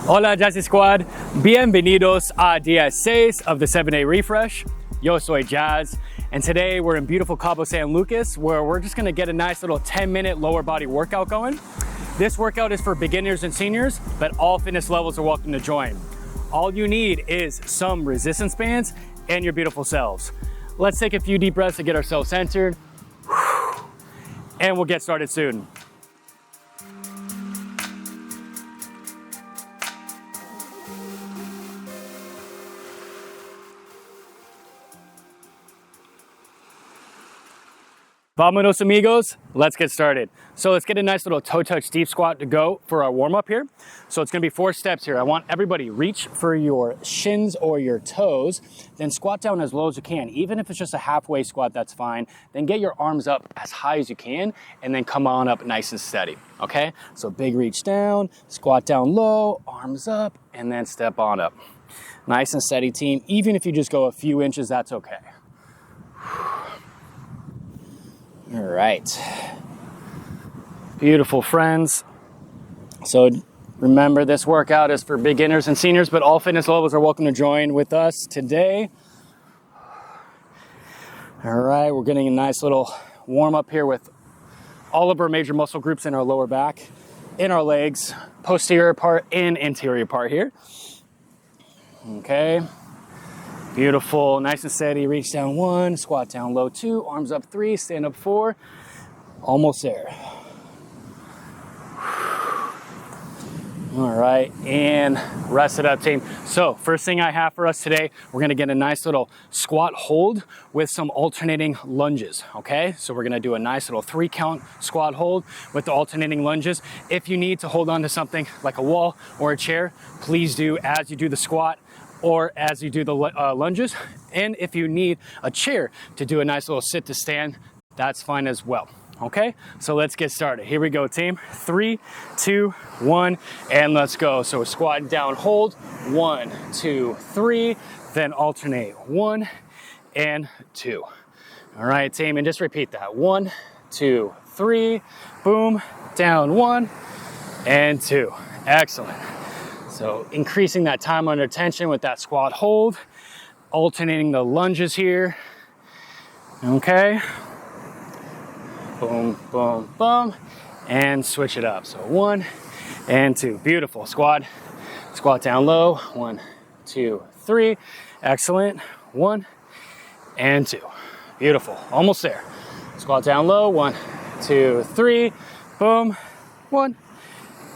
Hola Jazzy Squad, bienvenidos a día 6 of the 7-day refresh. Yo soy Jazz, and today we're in beautiful Cabo San Lucas where we're just gonna get a nice little 10-minute lower body workout going. This workout is for beginners and seniors, but all fitness levels are welcome to join. All you need is some resistance bands and your beautiful selves. Let's take a few deep breaths to get ourselves centered, and we'll get started soon. Vámonos amigos, let's get started. So let's get a nice little toe touch deep squat to go for our warm up here. So it's gonna be 4 steps here. I want everybody reach for your shins or your toes, then squat down as low as you can. Even if it's just a halfway squat, that's fine. Then get your arms up as high as you can and then come on up nice and steady, okay? So big reach down, squat down low, arms up, and then step on up. Nice and steady team. Even if you just go a few inches, that's okay. All right, beautiful friends. So remember, this workout is for beginners and seniors, but all fitness levels are welcome to join with us today. All right, we're getting a nice little warm up here with all of our major muscle groups in our lower back, in our legs, posterior part and interior part here. Okay. Beautiful, nice and steady, reach down 1, squat down low 2, arms up 3, stand up 4, almost there. All right, and rest it up team. So first thing I have for us today, we're gonna get a nice little squat hold with some alternating lunges, okay? So we're gonna do a nice little 3 count squat hold with the alternating lunges. If you need to hold on to something like a wall or a chair, please do as you do the squat or as you do the lunges. And if you need a chair to do a nice little sit to stand, that's fine as well. Okay, so let's get started. Here we go, team. 3, 2, 1, and let's go. So squat down, hold, 1, 2, 3, then alternate 1 and 2. All right, team, and just repeat that. 1, 2, 3, boom, down 1 and 2. Excellent. So increasing that time under tension with that squat hold, alternating the lunges here, okay? Boom, boom, boom, and switch it up. So 1 and 2, beautiful. Squat down low, 1, 2, 3, excellent. 1 and 2, beautiful, almost there. Squat down low, 1, 2, 3, boom, 1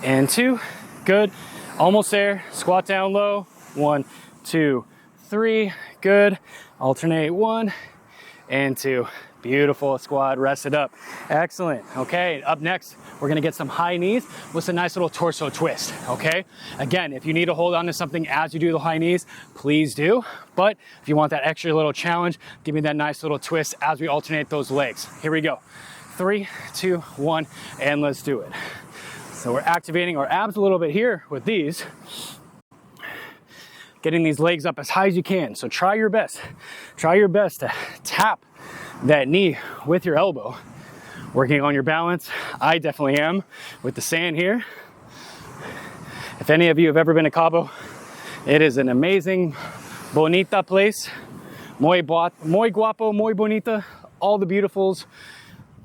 and 2, good. Almost there, squat down low, 1, 2, 3, good. Alternate 1 and 2, beautiful. Squat, rest it up, excellent. Okay, up next, we're gonna get some high knees with a nice little torso twist, okay? Again, if you need to hold on to something as you do the high knees, please do. But if you want that extra little challenge, give me that nice little twist as we alternate those legs. Here we go, 3, 2, 1, and let's do it. So we're activating our abs a little bit here with these. Getting these legs up as high as you can. So try your best. Try your best to tap that knee with your elbow. Working on your balance. I definitely am with the sand here. If any of you have ever been to Cabo, it is an amazing, bonita place. Muy guapo, muy bonita. All the beautifuls.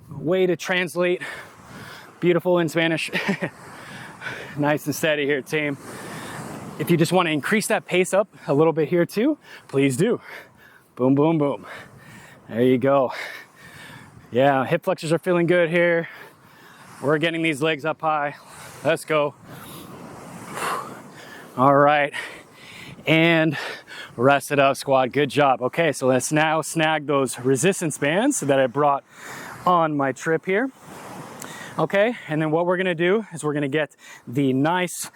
Way to translate beautiful in Spanish. Nice and steady here, team. If you just want to increase that pace up a little bit here too, please do. Boom, boom, boom. There you go. Yeah, hip flexors are feeling good here. We're getting these legs up high. Let's go. All right. And rest it up, squad. Good job. Okay, so let's now snag those resistance bands that I brought on my trip here. Okay, and then what we're gonna do is we're gonna get the nice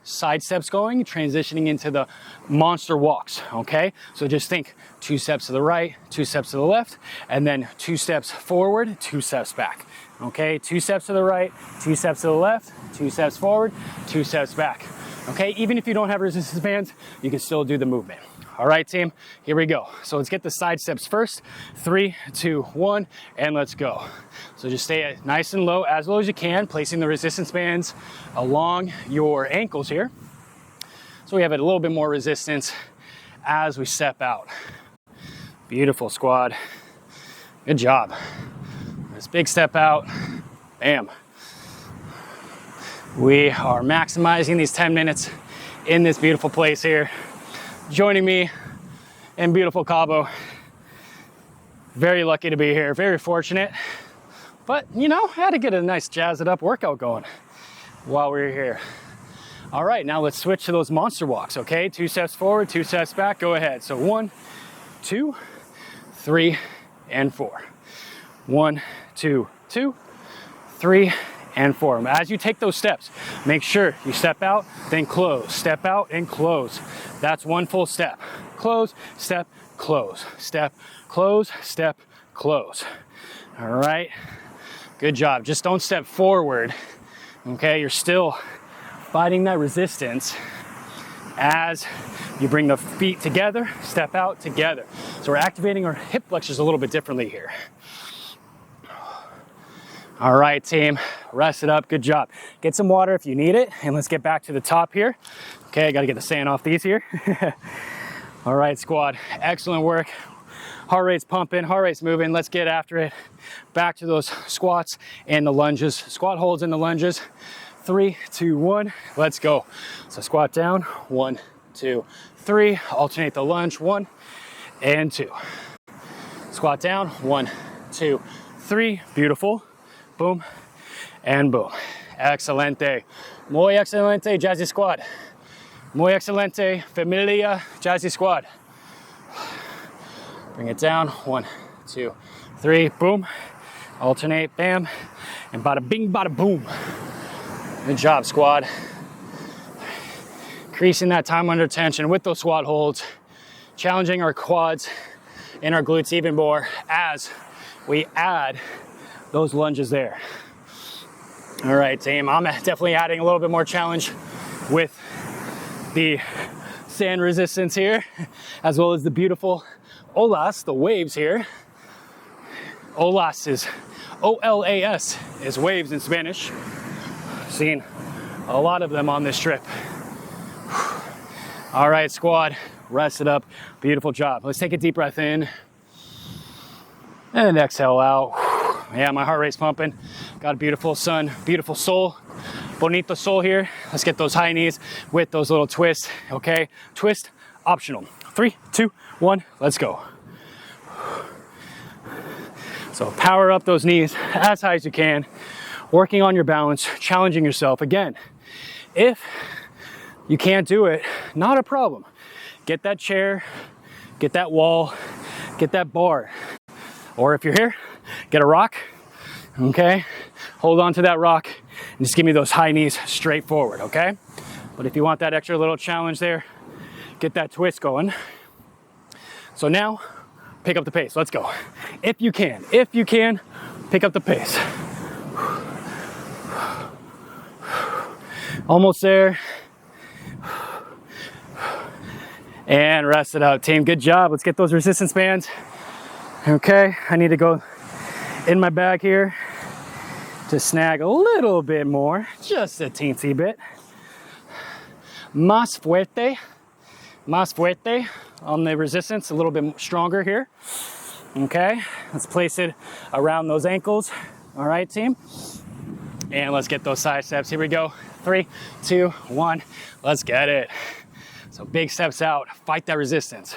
side steps going, transitioning into the monster walks, okay? So just think 2 steps to the right, 2 steps to the left, and then 2 steps forward, 2 steps back, okay? 2 steps to the right, 2 steps to the left, 2 steps forward, 2 steps back. Okay, even if you don't have resistance bands, you can still do the movement. All right, team, here we go. So let's get the side steps first. 3, 2, 1, and let's go. So just stay nice and low as you can, placing the resistance bands along your ankles here. So we have a little bit more resistance as we step out. Beautiful, squad. Good job. This big step out, bam. We are maximizing these 10 minutes in this beautiful place here. Joining me in beautiful Cabo. Very lucky to be here, very fortunate. But you know, I had to get a nice jazz it up workout going while we were here. All right, now let's switch to those monster walks, okay? 2 steps forward, 2 steps back, go ahead. So 1, 2, 3, and 4. 1, 2, 2, 3, and 4. As you take those steps, make sure you step out, then close. Step out and close. That's one full step. Close, step, close. Step, close, step, close. All right, good job. Just don't step forward, okay? You're still fighting that resistance as you bring the feet together, step out together. So we're activating our hip flexors a little bit differently here. All right, team, rest it up, good job. Get some water if you need it, and let's get back to the top here. Okay, I gotta get the sand off these here. All right, squad, excellent work. Heart rate's pumping, heart rate's moving, let's get after it. Back to those squats and the lunges. Squat holds and the lunges. 3, 2, 1, let's go. So squat down, 1, 2, 3, alternate the lunge, 1 and 2. Squat down, 1, 2, 3, beautiful. Boom and boom. Excelente. Muy excelente, Jazzy Squad. Muy excelente, familia, Jazzy Squad. Bring it down. 1, 2, 3, boom. Alternate, bam. And bada bing, bada boom. Good job, squad. Increasing that time under tension with those squat holds. Challenging our quads and our glutes even more as we add those lunges there. All right, team, I'm definitely adding a little bit more challenge with the sand resistance here, as well as the beautiful olas, the waves here. Olas is O-L-A-S is waves in Spanish. Seen a lot of them on this trip. All right, squad, rest it up. Beautiful job. Let's take a deep breath in and exhale out. Yeah, my heart rate's pumping. Got a beautiful sun, beautiful soul, bonito soul here. Let's get those high knees with those little twists, okay? Twist, optional. 3, 2, 1, let's go. So power up those knees as high as you can, working on your balance, challenging yourself. Again, if you can't do it, not a problem. Get that chair, get that wall, get that bar. Or if you're here, get a rock, okay? Hold on to that rock and just give me those high knees straight forward, okay? But if you want that extra little challenge there, get that twist going. So now, pick up the pace, let's go. If you can, pick up the pace. Almost there. And rest it out, team, good job. Let's get those resistance bands. Okay, I need to go in my bag here to snag a little bit more, just a teensy bit. Más fuerte on the resistance, a little bit stronger here. Okay, let's place it around those ankles. All right, team. And let's get those side steps. Here we go. 3, 2, 1, let's get it. So big steps out, fight that resistance.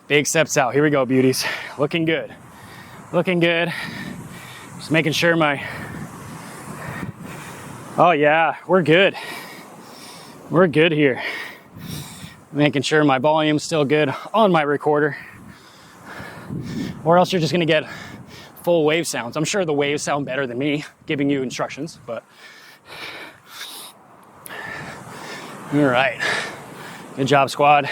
Big steps out. Here we go, beauties. Looking good. Looking good. Just making sure oh yeah, we're good. We're good here. Making sure my volume's still good on my recorder. Or else you're just gonna get full wave sounds. I'm sure the waves sound better than me giving you instructions, but. All right. Good job, squad.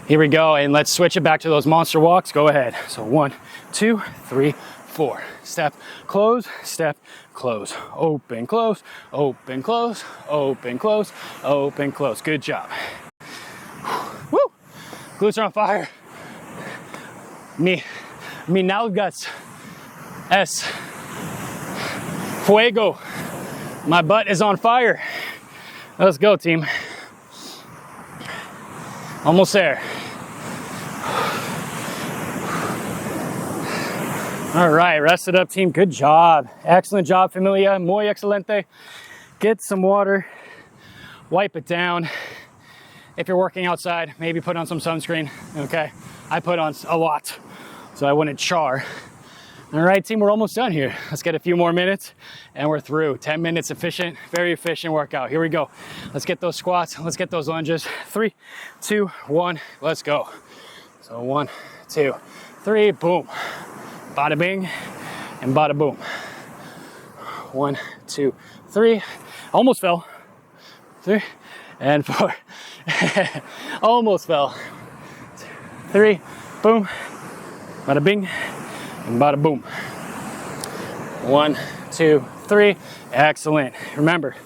Here we go, and let's switch it back to those monster walks. Go ahead. So 1, 2, 3, 4. step, close, step, close, open, close, open, close, open, close, open, close. Good job. Woo! Glutes are on fire. Mi nalgas es fuego. My butt is on fire. Let's go, team. Almost there. All right, rest it up, team. Good job. Excellent job, familia. Muy excelente. Get some water. Wipe it down. If you're working outside, maybe put on some sunscreen, okay? I put on a lot, so I wouldn't char. All right, team, we're almost done here. Let's get a few more minutes, and we're through. 10 minutes efficient, very efficient workout. Here we go. Let's get those squats. Let's get those lunges. 3, 2, 1, let's go. So 1, 2, 3, boom. Bada bing and bada boom. 1, 2, 3. Almost fell. 3 and 4. Almost fell. 3, boom. Bada bing and bada boom. 1, 2, 3. Excellent. Remember,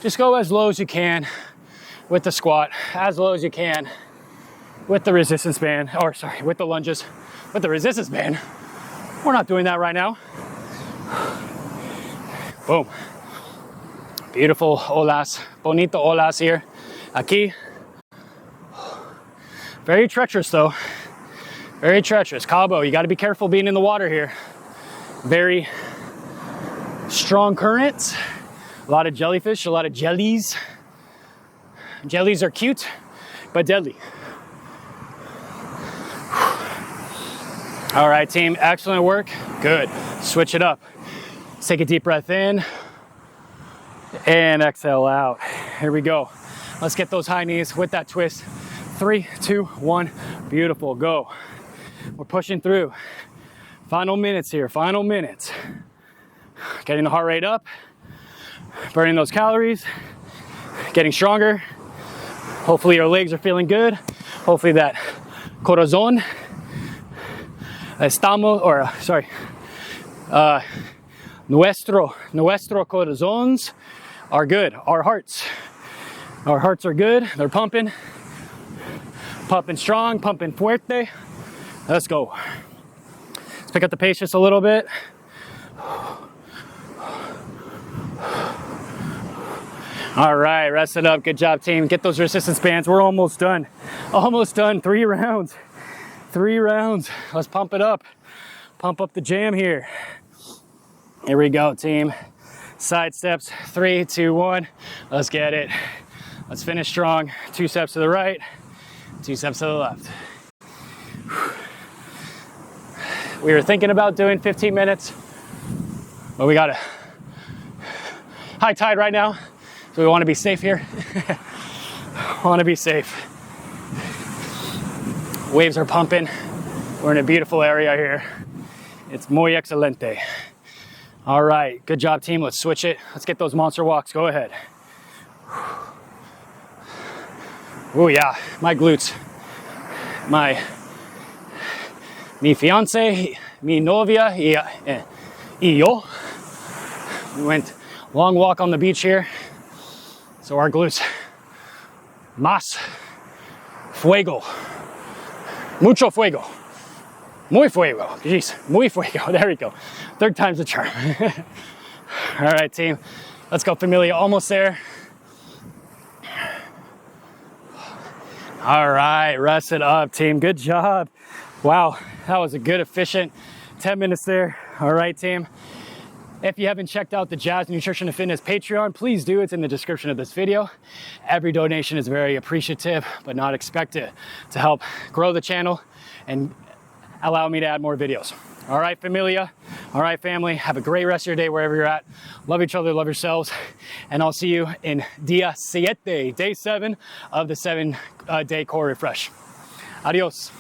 just go as low as you can with the squat, as low as you can with the resistance band, or sorry, with the lunges, with the resistance band. We're not doing that right now. Boom. Beautiful olas, bonito olas here. Aquí. Very treacherous though. Very treacherous. Cabo, you got to be careful being in the water here. Very strong currents. A lot of jellyfish, a lot of jellies. Jellies are cute, but deadly. All right, team, excellent work. Good. Switch it up. Let's take a deep breath in and exhale out. Here we go. Let's get those high knees with that twist. 3, 2, 1. Beautiful. Go. We're pushing through. Final minutes here. Final minutes. Getting the heart rate up. Burning those calories. Getting stronger. Hopefully your legs are feeling good. Hopefully that corazón nuestro corazones are good. Our hearts are good. They're pumping strong, pumping fuerte. Let's go. Let's pick up the pace just a little bit. All right, rest it up. Good job, team. Get those resistance bands. We're almost done. Almost done. 3 rounds. 3 rounds. Let's pump it up. Pump up the jam here. Here we go, team. Side steps. 3, 2, 1. Let's get it. Let's finish strong. 2 steps to the right, 2 steps to the left. We were thinking about doing 15 minutes, but we got a high tide right now, so we want to be safe here. Want to be safe. Waves are pumping. We're in a beautiful area here. It's muy excelente. All right, good job, team. Let's switch it. Let's get those monster walks. Go ahead. Oh yeah, my glutes. Mi fiance, mi novia, y yo. We went long walk on the beach here. So our glutes. Más fuego. Mucho fuego. Muy fuego. Jeez, muy fuego. There we go. 3rd time's the charm. All right, team. Let's go, familia. Almost there. All right, rest it up, team. Good job. Wow, that was a good, efficient 10 minutes there. All right, team. If you haven't checked out the Jazz Nutrition and Fitness Patreon, please do. It's in the description of this video. Every donation is very appreciative, but not expected, to help grow the channel and allow me to add more videos. All right, familia. All right, family. Have a great rest of your day wherever you're at. Love each other, love yourselves. And I'll see you in Día 7, day 7 of the 7-day core refresh. Adios.